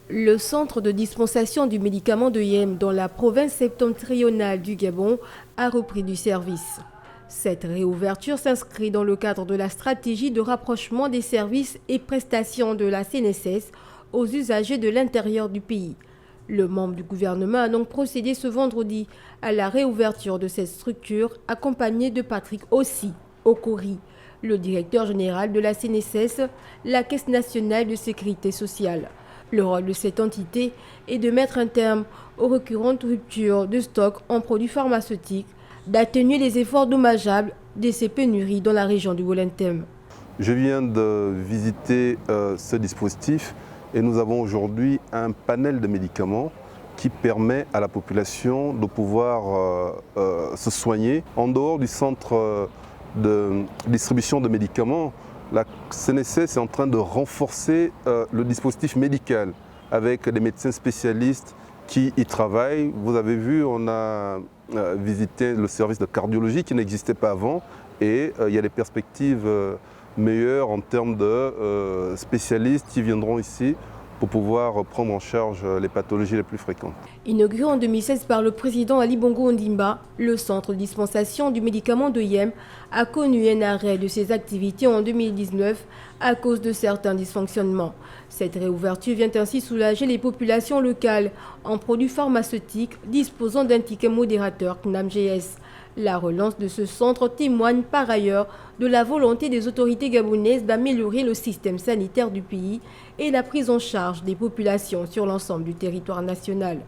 Le centre de dispensation du médicament de Yem dans la province septentrionale du Gabon a repris du service. Cette réouverture s'inscrit dans le cadre de la stratégie de rapprochement des services et prestations de la CNSS aux usagers de l'intérieur du pays. Le membre du gouvernement a donc procédé ce vendredi à la réouverture de cette structure, accompagné de Patrick Ossi Okori, le directeur général de la CNSS, la Caisse nationale de sécurité sociale. Le rôle de cette entité est de mettre un terme aux récurrentes ruptures de stock en produits pharmaceutiques, d'atténuer les efforts dommageables de ces pénuries dans la région du Wollentem. Je viens de visiter ce dispositif et nous avons aujourd'hui un panel de médicaments qui permet à la population de pouvoir se soigner. En dehors du centre de distribution de médicaments, la CNSS est en train de renforcer le dispositif médical avec des médecins spécialistes qui y travaillent. Vous avez vu, on a visité le service de cardiologie qui n'existait pas avant et il y a des perspectives meilleures en termes de spécialistes qui viendront ici pour pouvoir prendre en charge les pathologies les plus fréquentes. Inauguré en 2016 par le président Ali Bongo Ondimba, le centre de dispensation du médicament de Yem a connu un arrêt de ses activités en 2019 à cause de certains dysfonctionnements. Cette réouverture vient ainsi soulager les populations locales en produits pharmaceutiques disposant d'un ticket modérateur CNAMGS. La relance de ce centre témoigne par ailleurs de la volonté des autorités gabonaises d'améliorer le système sanitaire du pays et la prise en charge des populations sur l'ensemble du territoire national.